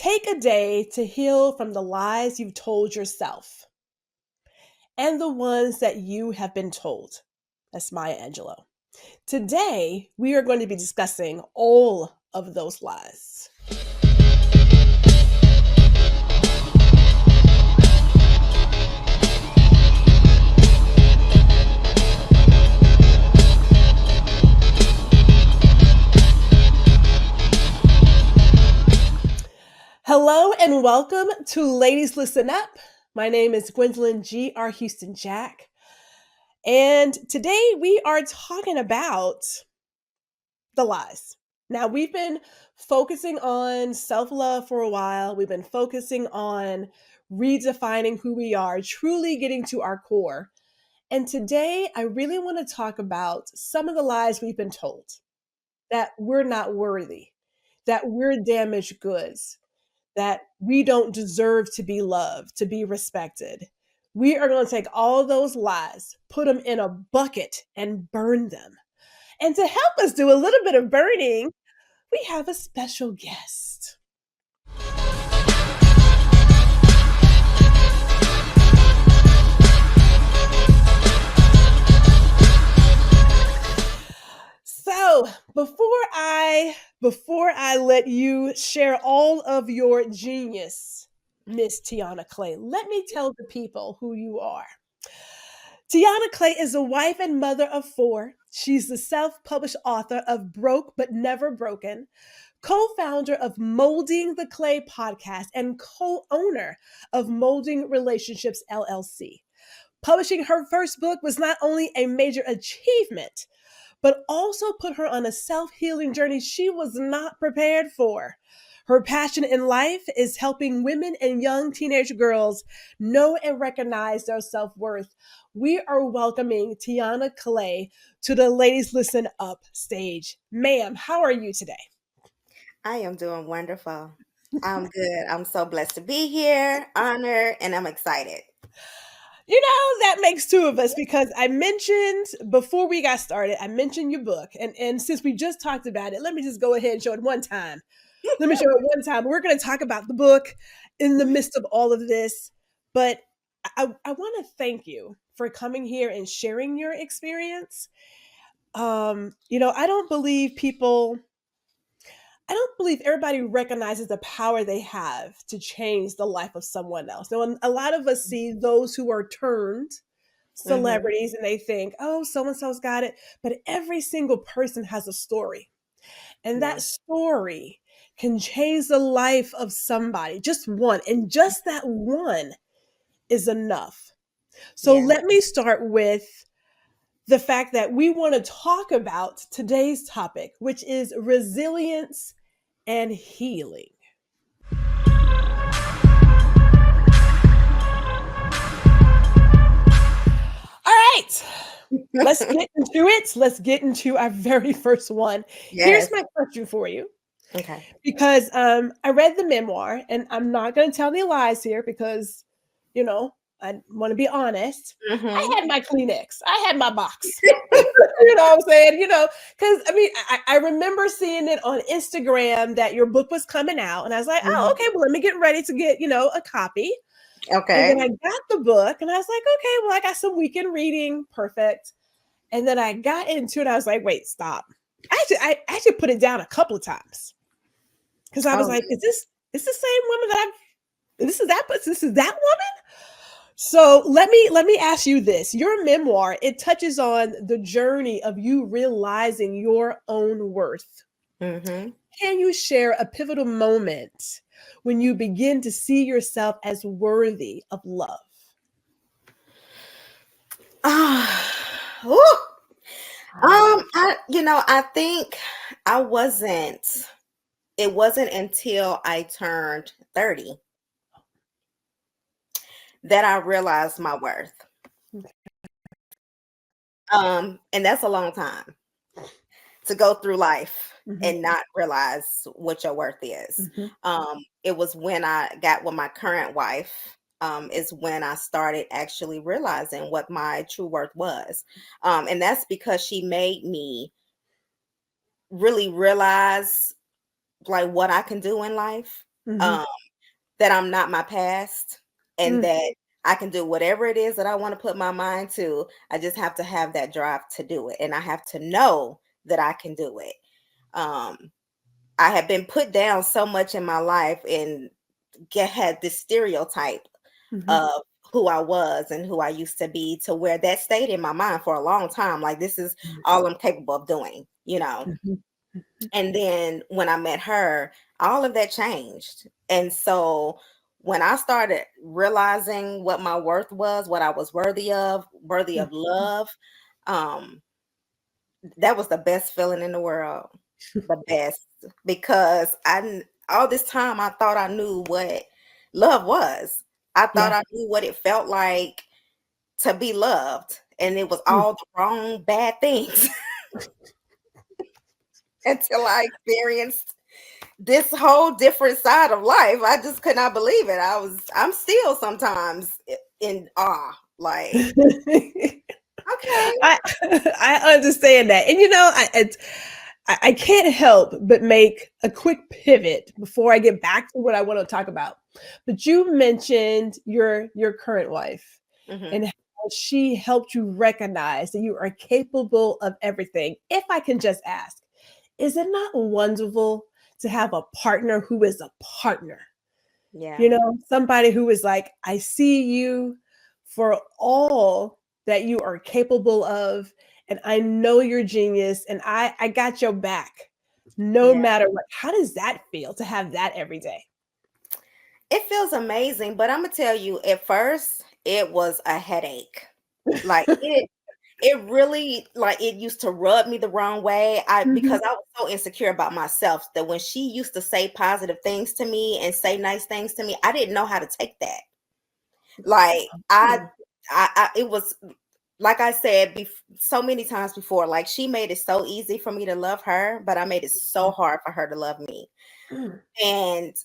Take a day to heal from the lies you've told yourself and the ones that you have been told. That's Maya Angelou. Today, we are going to be discussing all of those lies. Hello and welcome to Ladies Listen Up. My name is Gwendolyn G.R. Houston Jack. And today we are talking about the lies. Now, we've been focusing on self-love for a while. We've been focusing on redefining who we are, truly getting to our core. And today I really want to talk about some of the lies we've been told, that we're not worthy, that we're damaged goods, that we don't deserve to be loved, to be respected. We are going to take all those lies, put them in a bucket, and burn them. And to help us do a little bit of burning, we have a special guest. So before I let you share all of your genius, Miss Tiana Clay, let me tell the people who you are. Tiana Clay is a wife and mother of 4. She's the self-published author of Broke But Never Broken, co-founder of Molding the Clay podcast, and co-owner of Molding Relationships LLC. Publishing her first book was not only a major achievement, but also put her on a self-healing journey she was not prepared for. Her passion in life is helping women and young teenage girls know and recognize their self-worth. We are welcoming Tiana Clay to the Ladies Listen Up stage. Ma'am, how are you today? I am doing wonderful. I'm good. I'm so blessed to be here, honored, and I'm excited. You know, that makes 2 of us because I mentioned before we got started, I mentioned your book. And since we just talked about it, let me just go ahead and show it one time. Let me show it one time. We're going to talk about the book in the midst of all of this. But I want to thank you for coming here and sharing your experience. I don't believe everybody recognizes the power they have to change the life of someone else. Now, a lot of us see those who are turned celebrities and they think, oh, so-and-so's got it. But every single person has a story. And that story can change the life of somebody, just one. And just that one is enough. So let me start with the fact that we want to talk about today's topic, which is resilience and healing. All right, let's get into it. Let's get into our very first one. Yes. Here's my question for you. Okay. Because I read the memoir, and I'm not going to tell any lies here because, I want to be honest. I had my Kleenex. I had my box. You know what I'm saying? Because I remember seeing it on Instagram that your book was coming out, and I was like, oh, okay, well, let me get ready to get, a copy. Okay. And then I got the book, and I was like, okay, well, I got some weekend reading. Perfect. And then I got into it. I was like, wait, stop. I actually put it down a couple of times. Because I was like, is this the same woman that this is that woman? So let me ask you this. Your memoir, it touches on the journey of you realizing your own worth. Can you share a pivotal moment when you begin to see yourself as worthy of love? I think it wasn't until I turned 30 that I realized my worth. And that's a long time to go through life and not realize what your worth is. It was when I got with my current wife, is when I started actually realizing what my true worth was. And that's because she made me really realize like what I can do in life Mhm. um, that I'm not my past, and Mm. that I can do whatever it is that I want to put my mind to. I just have to have that drive to do it, and I have to know that I can do it. Um, I have been put down so much in my life and had this stereotype Mhm. of who I was and who I used to be, to where that stayed in my mind for a long time. Like, this is all I'm capable of doing, you know? Mhm. Mhm. And then when I met her, all of that changed. And so when I started realizing what my worth was, what I was worthy of Mhm. love, um, that was the best feeling in the world. The best. Because all this time I thought I knew what love was. I thought Yeah. I knew what it felt like to be loved. And it was Mm. all the wrong bad things until I experienced this whole different side of life. I just could not believe it. I'm still sometimes in awe. Like, okay. I I understand that, and I can't help but make a quick pivot before I get back to what I want to talk about. But you mentioned your current wife Hmm. and how she helped you recognize that you are capable of everything. If I can just ask, is it not wonderful to have a partner who is a partner? Yeah. You know, somebody who is like, I see you for all that you are capable of, and I know you're genius, and I got your back no Yeah. matter what. How does that feel to have that every day? It feels amazing, but I'm gonna tell you, at first, it was a headache. Like, it really, like, it used to rub me the wrong way. Because Mhm. I was so insecure about myself that when she used to say positive things to me and say nice things to me, I didn't know how to take that. Like, Mm. it was, like I said so many times before, like, she made it so easy for me to love her, but I made it so hard for her to love me. Mm. And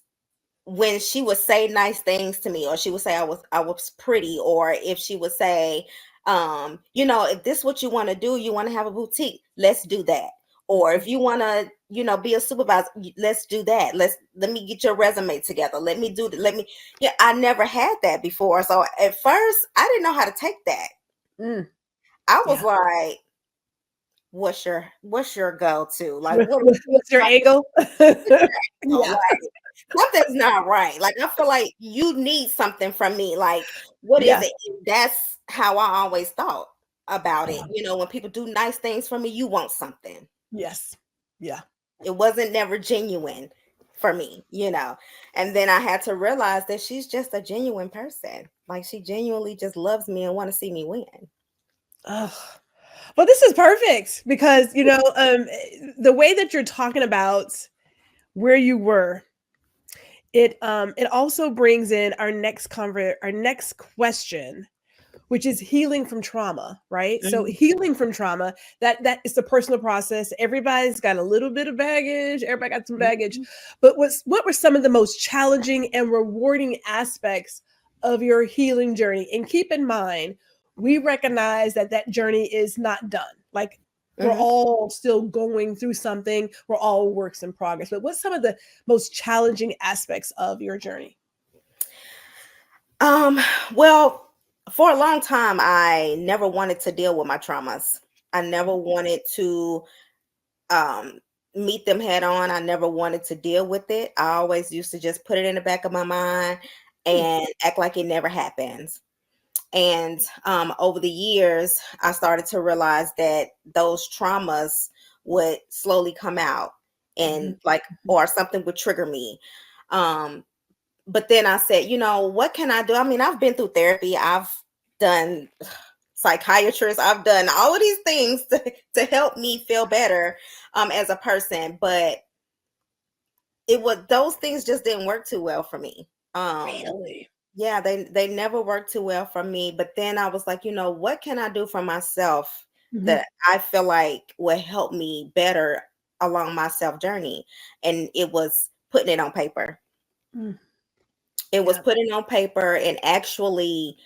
when she would say nice things to me, or she would say I was pretty, or if she would say, if this what you want to do, you want to have a boutique, let's do that. Or if you want to, be a supervisor, let's do that. Let me get your resume together. Let me do that. Yeah, I never had that before. So at first I didn't know how to take that. Mm. I was Yeah. like, what's your go-to? Like, what, What's your like, angle? Yeah. like, something's not right. Like, I feel like you need something from me. Like, what is Yeah. it? That's how I always thought about it. Uh, When people do nice things for me, you want something. yes. Yeah. It wasn't never genuine for me. And then I had to realize that she's just a genuine person. Like, she genuinely just loves me and want to see me win. Ugh. Well, this is perfect because, the way that you're talking about where you were, it also brings in our next question, which is healing from trauma, right? So Mhm. healing from trauma, that is the personal process. Everybody's got a little bit of baggage, everybody got some baggage. Mhm. But what were some of the most challenging and rewarding aspects of your healing journey? And keep in mind, we recognize that that journey is not done. Like, we're Mhm. all still going through something. We're all works in progress. But what's some of the most challenging aspects of your journey? Um, well, for a long time, I never wanted to deal with my traumas. I never wanted to um meet them head on. I never wanted to deal with it. I always used to just put it in the back of my mind Hmm. and act like it never happens. And over the years, I started to realize that those traumas would slowly come out, and Mhm. like, or something would trigger me. Um, but then I said, what can I do? I mean, I've been through therapy. I've done psychiatrists. I've done all of these things to help me feel better as a person. But those things just didn't work too well for me. Really? Yeah, they never worked too well for me. But then I was like, what can I do for myself Mhm. that I feel like will help me better along my self journey? And it was putting it on paper. Mm. It was Yeah. putting on paper and actually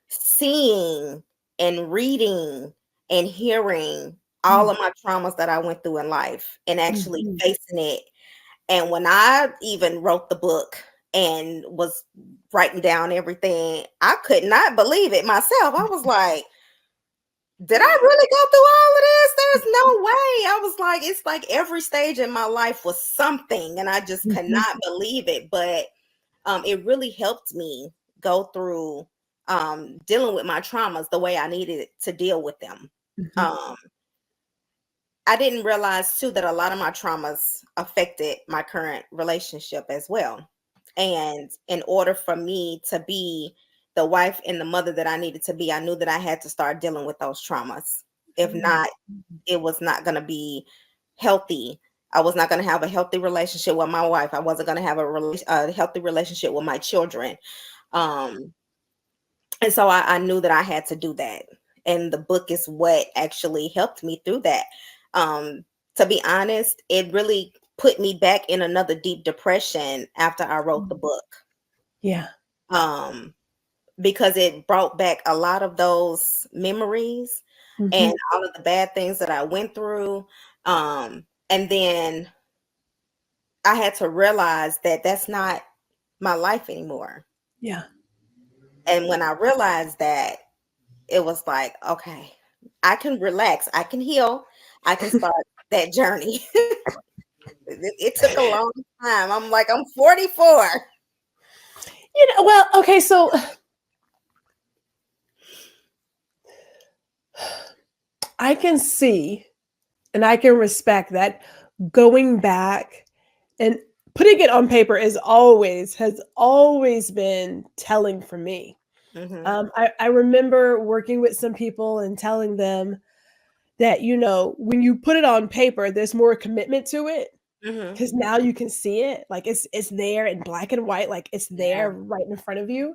seeing and reading and hearing all Mm. of my traumas that I went through in life, and actually Mhm. facing it And when I even wrote the book and was writing down everything, I could not believe it myself. I was like, did I really go through all of this? There's no way. I was like, it's like every stage in my life was something, and I just could not believe it. But it really helped me go through dealing with my traumas the way I needed to deal with them. Um, I didn't realize too that a lot of my traumas affected my current relationship as well. And in order for me to be the wife and the mother that I needed to be, I knew that I had to start dealing with those traumas. If not, it was not going to be healthy. I was not going to have a healthy relationship with my wife. I wasn't going to have a healthy relationship with my children. Um, and so I knew that I had to do that. And the book is what actually helped me through that. To be honest, it really put me back in another deep depression after I wrote the book. Yeah. Because it brought back a lot of those memories and all of the bad things that I went through. And then I had to realize that that's not my life anymore. Yeah. And when I realized that, it was like, okay, I can relax, I can heal, I can start that journey. It took a long time. I'm like, I'm 44. Well, okay, so I can see and I can respect that going back and putting it on paper has always been telling for me. I remember working with some people and telling them that, when you put it on paper, there's more commitment to it because now you can see it. Like it's there in black and white, like it's there right in front of you.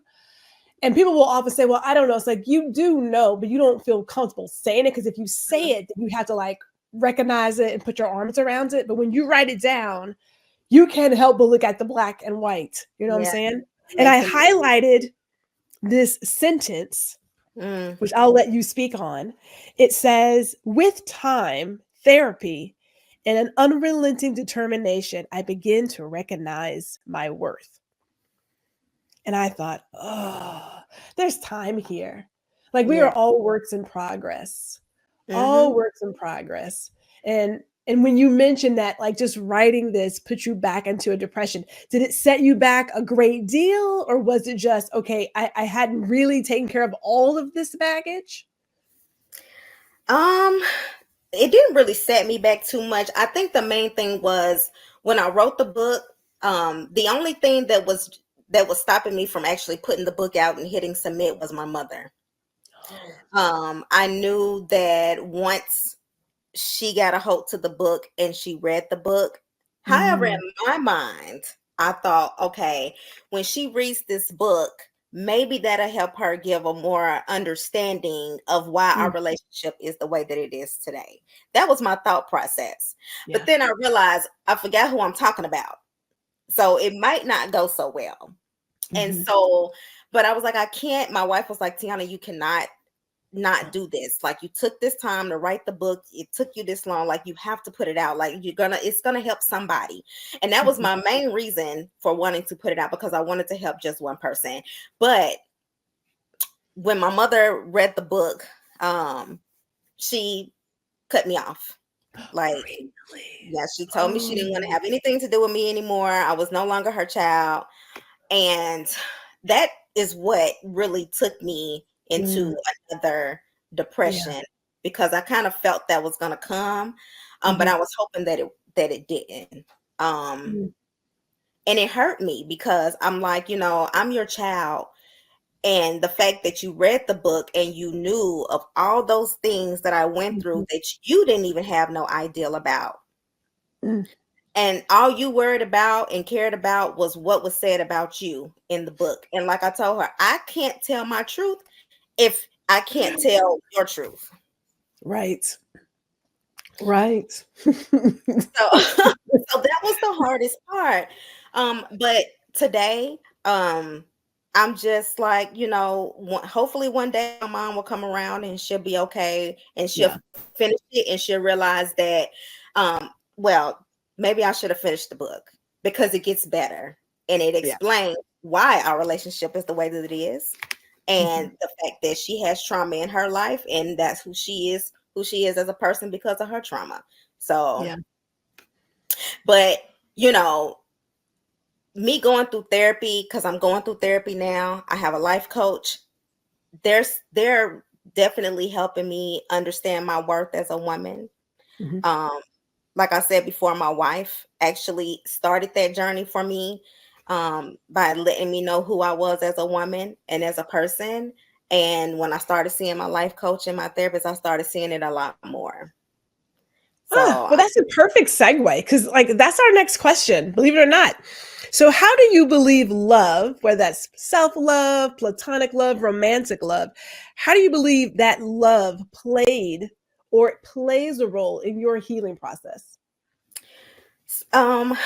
And people will often say, well, I don't know. It's like you do know, but you don't feel comfortable saying it because if you say it, then you have to like recognize it and put your arms around it. But when you write it down, you can't help but look at the black and white. You know what I'm saying? And I highlighted this sentence, which I'll let you speak on. It says, with time, therapy, and an unrelenting determination, I begin to recognize my worth. And I thought, oh, there's time here. Like we are all works in progress, all works in progress. And when you mentioned that, like just writing this put you back into a depression, did it set you back a great deal? Or was it just, okay, I hadn't really taken care of all of this baggage? It didn't really set me back too much. I think the main thing was when I wrote the book, the only thing that was stopping me from actually putting the book out and hitting submit was my mother. I knew that once she got a hold to the book and she read the book, however, in my mind, I thought, okay, when she reads this book, maybe that'll help her give a more understanding of why our relationship is the way that it is today. That was my thought process. Yeah. But then I realized I forgot who I'm talking about. So it might not go so well. And so, but I was like, I can't. My wife was like, Tiana, you cannot not do this. Like you took this time to write the book. It took you this long. Like you have to put it out. Like it's gonna help somebody. And that was my main reason for wanting to put it out, because I wanted to help just one person. But when my mother read the book, she cut me off. Like, yeah, she told me she didn't want to have anything to do with me anymore. I was no longer her child. And that is what really took me into another depression, because I kind of felt that was going to come. But I was hoping that it didn't. And it hurt me because I'm like, I'm your child. And the fact that you read the book and you knew of all those things that I went through that you didn't even have no idea about. And all you worried about and cared about was what was said about you in the book. And like I told her, I can't tell my truth if I can't tell your truth. Right. So, so that was the hardest part. But today, I'm just like, hopefully one day my mom will come around and she'll be okay and she'll finish it and she'll realize that, well, maybe I should have finished the book. because it gets better, and it Yeah. explains why our relationship is the way that it is, and Mhm. the fact that she has trauma in her life, and that's who she is as a person because of her trauma. So, Yeah. but you know, me going through therapy, because I'm going through therapy now. I have a life coach. They're definitely helping me understand my worth as a woman. Mhm. Um, like I said before, my wife actually started that journey for me, by letting me know who I was as a woman and as a person. And when I started seeing my life coach and my therapist, I started seeing it a lot more. Ah, So, well, that's a perfect segue because, like, that's our next question, believe it or not. So, how do you believe love, whether that's self love, platonic love, romantic love, how do you believe that love played or it plays a role in your healing process? um,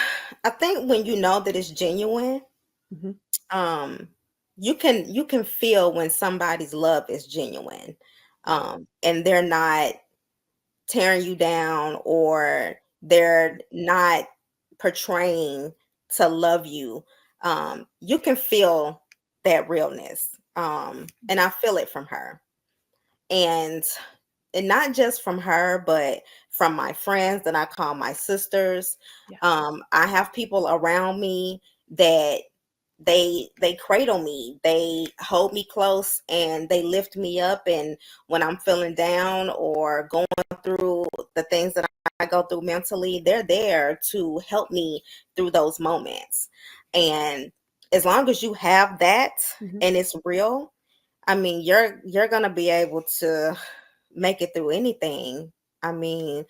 I think when you know that it's genuine, Mhm. um, you can feel when somebody's love is genuine, Yeah. and they're not tearing you down, or they're not portraying to love you. You can feel that realness. And I feel it from her. And not just from her, but from my friends that I call my sisters. Yeah. I have people around me that they cradle me, they hold me close, and they lift me up. And when I'm feeling down or going through the things that I go through mentally, they're there to help me through those moments. And as long as you have that Mhm. and it's real, I mean, you're gonna be able to make it through anything. I mean,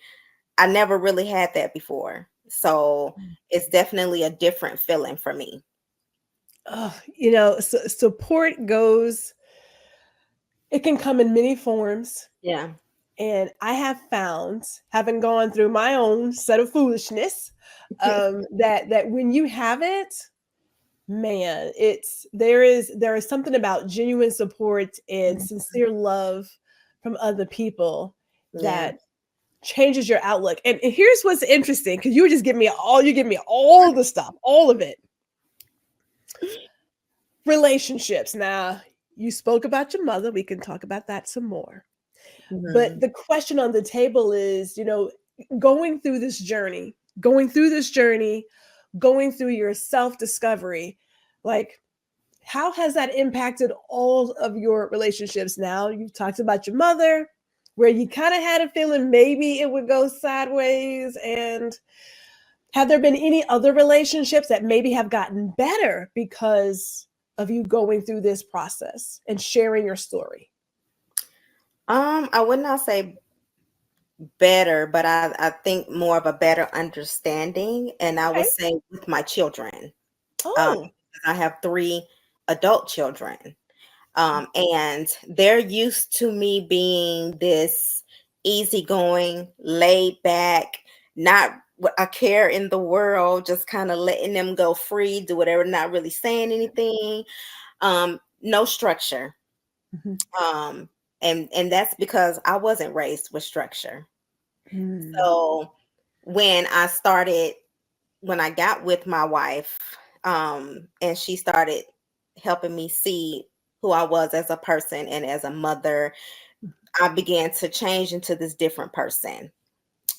I never really had that before. So it's definitely a different feeling for me. Oh, support goes, it can come in many forms. Yeah. And I have found, having gone through my own set of foolishness, that when you have it, man, there is something about genuine support and Mhm. sincere love from other people Yeah. that changes your outlook. And here's what's interesting, because you give me all the stuff, all of it. Relationships. Now, you spoke about your mother. We can talk about that some more. But Mhm. the question on the table is, going through this journey, going through this journey, going through your self discovery, like, how has that impacted all of your relationships? Now, you've talked about your mother, where you kind of had a feeling maybe it would go sideways. And have there been any other relationships that maybe have gotten better because of you going through this process and sharing your story? I would not say better, but I think more of a better understanding. And I would Okay. say with my children, Oh. I have three adult children. And they're used to me being this easygoing, laid back, not a care in the world, just kind of letting them go free, do whatever, not really saying anything. No structure. Mhm. Um, and that's because I wasn't raised with structure. Mm. So when I started, when I got with my wife, and she started helping me see who I was as a person and as a mother, I began to change into this different person.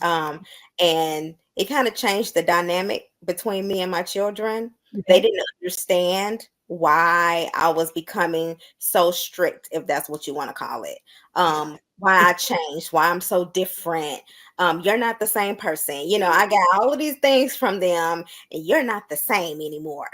Um, and it kind of changed the dynamic between me and my children. They Okay. didn't understand why I was becoming so strict, if that's what you want to call it. Why I changed, why I'm so different. You're not the same person. I got all of these things from them, and you're not the same anymore,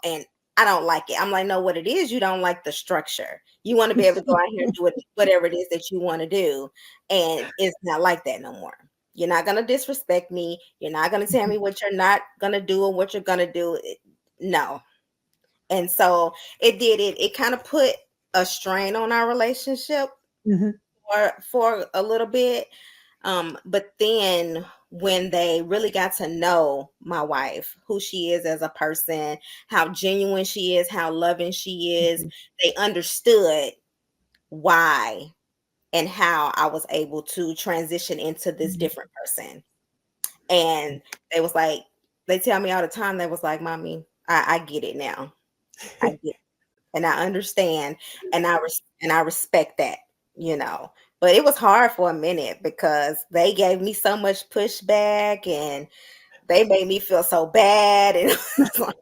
and I don't like it. I'm like, no, what it is, you don't like the structure. You want to be able to go out here and do whatever it is that you want to do. And it's not like that no more. You're not going to disrespect me. You're not going to tell me what you're not going to do or what you're going to do. No. And so it kind of put a strain on our relationship Mhm. for a little bit. But then when they really got to know my wife, who she is as a person, how genuine she is, how loving she is, Mhm. they understood why and how I was able to transition into this different person. And they was like, They tell me all the time, they was like, "Mommy, I get it now. I get it, and I understand, and I respect that, you know." But it was hard for a minute because they gave me so much pushback and they made me feel so bad. And it's like,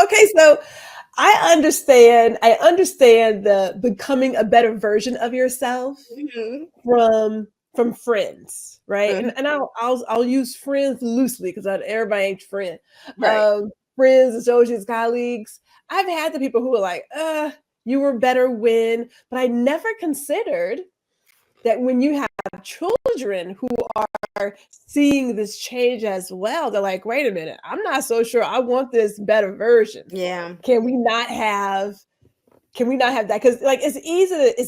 Okay, so I understand the becoming a better version of yourself mhm, from friends, right? mhm, And I'll use friends loosely because everybody ain't friend. right. Friends, associates, colleagues. I've had the people who were like, you were better when, but I never considered that when you have children who are seeing this change as well, they're like, wait a minute, I'm not so sure I want this better version. Yeah. Can we not have that? Because like it's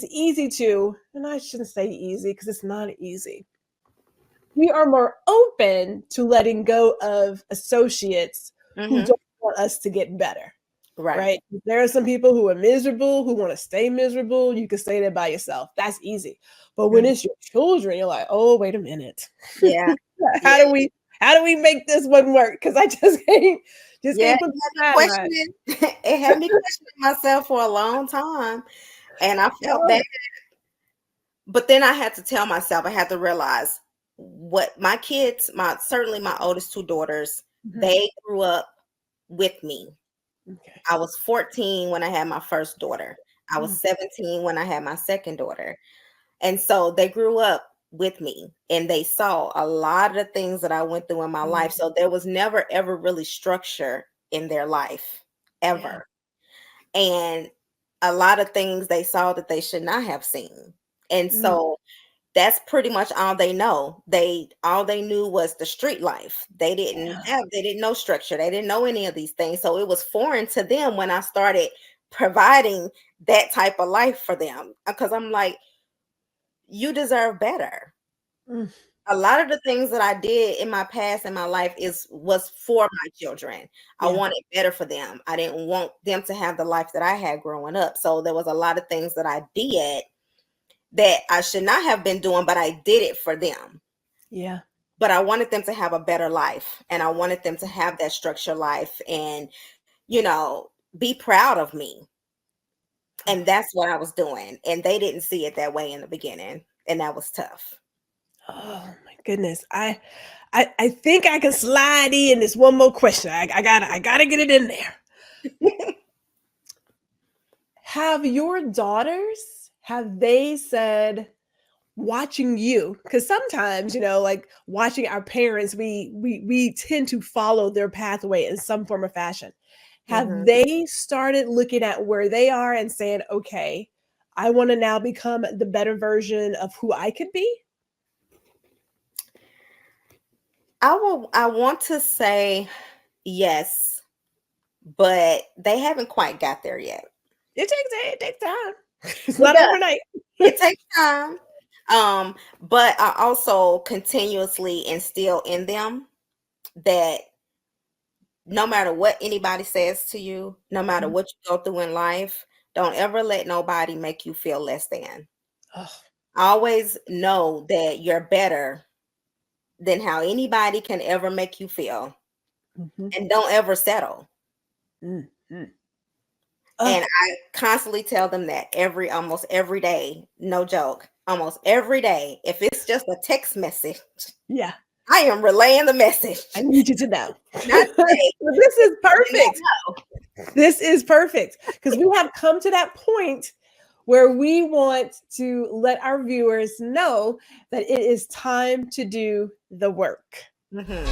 easy to, and I shouldn't say easy because it's not easy. We are more open to letting go of associates who Mhm. don't want us to get better. Right. Right? There are some people who are miserable, who want to stay miserable. You can stay there by yourself. That's easy. But when Mhm. it's your children, you're like, oh, wait a minute. Yeah. how Yeah. do we how do we make this one work? Because I just Yeah. can't It put had me my mind on it. questioning. It had me questioning myself for a long time, and I felt bad. Oh, But then I had to tell myself, I had to realize what my kids, certainly my oldest two daughters, mhm. they grew up with me. Okay. I was 14 when I had my first daughter. I was Mm, 17 when I had my second daughter. And so they grew up with me and they saw a lot of the things that I went through in my mm, life. So there was never ever really structure in their life, yeah. ever. And a lot of things they saw that they should not have seen. And Mm, so that's pretty much all they know. All they knew was the street life. yeah. They didn't know structure. They didn't know any of these things. So it was foreign to them when I started providing that type of life for them. Because I'm like, you deserve better. Mm, A lot of the things that I did in my past in my life was for my children. I yeah. wanted better for them. I didn't want them to have the life that I had growing up. So there was a lot of things that I did that I should not have been doing, but I did it for them. Yeah. But I wanted them to have a better life and I wanted them to have that structured life and, be proud of me. And Oh, that's what I was doing. And they didn't see it that way in the beginning. And that was tough. oh my goodness. I think I can slide in this one more question. I gotta get it in there. Have they said, watching you, because sometimes, like watching our parents, we tend to follow their pathway in some form or fashion. Have Mhm. they started looking at where they are and saying, okay, I want to now become the better version of who I could be? I want to say yes, but they haven't quite got there yet. It takes time. It's It not does. overnight. It takes time. But I also continuously instill in them that no matter what anybody says to you, no matter Mhm. what you go through in life, don't ever let nobody make you feel less than. Oh, Always know that you're better than how anybody can ever make you feel. mhm, And don't ever settle. mm, mm. And Oh, I constantly tell them that almost every day, no joke, almost every day. If it's just a text message, yeah. I am relaying the message. I need you to know. Not today. This is They not perfect. know. This is perfect because we have come to that point where we want to let our viewers know that it is time to do the work. Mhm.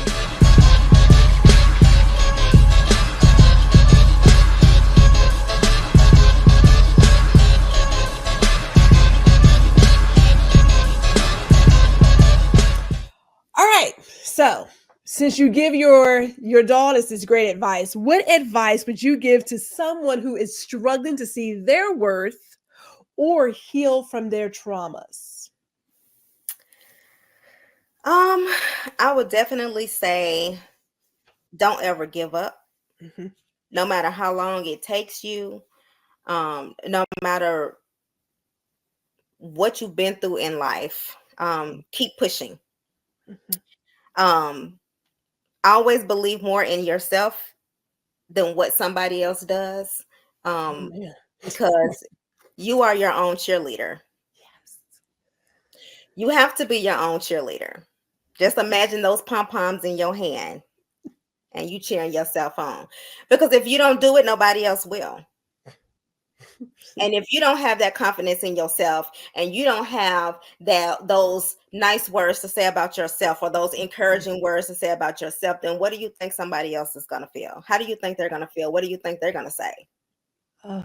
All right. So, since you give your daughters this great advice, what advice would you give to someone who is struggling to see their worth or heal from their traumas? Um, I would definitely say don't ever give up, Mhm, no matter how long it takes you, no matter what you've been through in life. Keep pushing. mhm, Always believe more in yourself than what somebody else does. Oh, man. Because you are your own cheerleader. Yes. You have to be your own cheerleader. Just imagine those pom-poms in your hand and you cheering yourself on. Because if you don't do it, nobody else will. And if you don't have that confidence in yourself and you don't have those nice words to say about yourself or those encouraging words to say about yourself, then what do you think somebody else is going to feel? How do you think they're going to feel? What do you think they're going to say? Oh,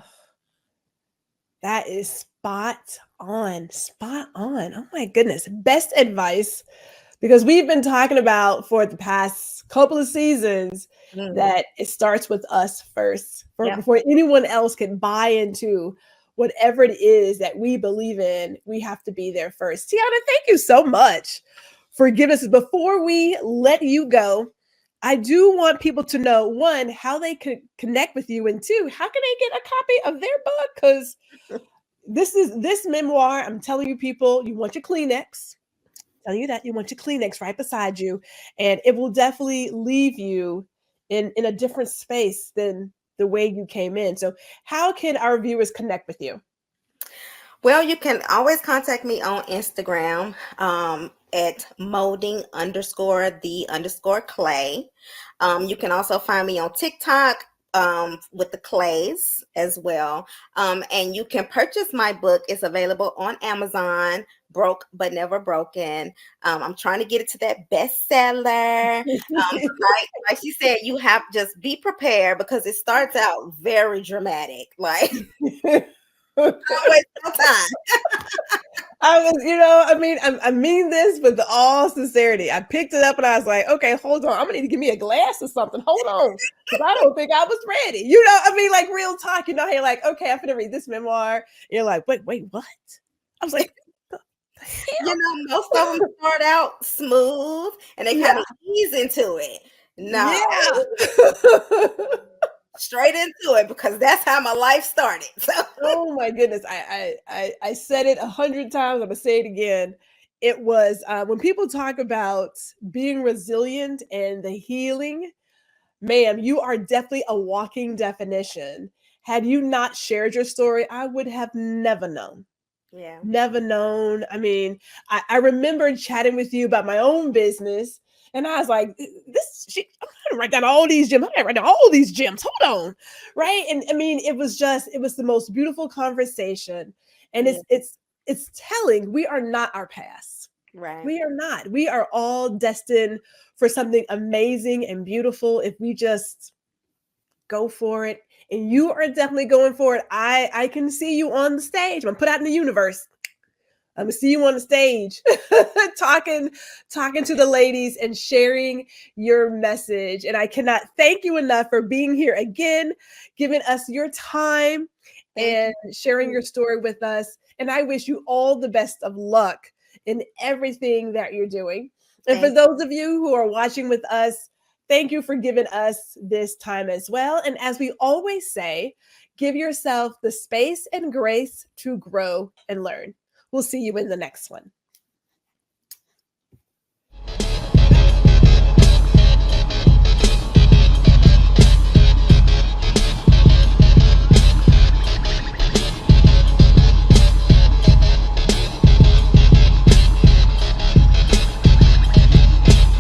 that is spot on. Spot on. Oh my goodness. Best advice, because we've been talking about for the past couple of seasons that it starts with us first before anyone else can buy into whatever it is that we believe in. We have to be there first. Tiana, thank you so much for giving us. Before we let you go, I do want people to know, one, how they could connect with you, and two, how can they get a copy of their book? Because this memoir, I'm telling you, people, you want your Kleenex. Telling you that you want your Kleenex right beside you, and it will definitely leave you in a different space than the way you came in. So how can our viewers connect with you? Well, you can always contact me on Instagram at molding_the_clay. You can also find me on TikTok with the clays as well. And you can purchase my book. It's available on Amazon, Broke But Never Broken. I'm trying to get it to that bestseller. Like she said, you have just be prepared because it starts out very dramatic. Like, don't waste no time. I was, I mean this with all sincerity. I picked it up and I was like, okay, hold on. I'm gonna need to give me a glass or something. Hold on. Because I don't think I was ready. Like real talk, how you're like, okay, I'm gonna read this memoir. And you're like, wait, what? I was like, the hell? Most of them start out smooth and they kind of ease into it. No. Yeah. Straight into it because that's how my life started. So. Oh my goodness. I said it 100 times. I'm gonna say it again. It was when people talk about being resilient and the healing, ma'am, you are definitely a walking definition. Had you not shared your story, I would have never known. Yeah. Never known. I mean, I remember chatting with you about my own business. And I was like, I'm trying to write down all these gems. I'm gonna write down all these gems. Hold on. Right. And I mean, it was the most beautiful conversation. And it's telling we are not our past. Right. We are not. We are all destined for something amazing and beautiful if we just go for it. And you are definitely going for it. I can see you on the stage. I'm gonna put out in the universe. I'm gonna see you on the stage talking to the ladies and sharing your message. And I cannot thank you enough for being here again, giving us your time and sharing your story with us. And I wish you all the best of luck in everything that you're doing. And for those of you who are watching with us, thank you for giving us this time as well. And as we always say, give yourself the space and grace to grow and learn. We'll see you in the next one.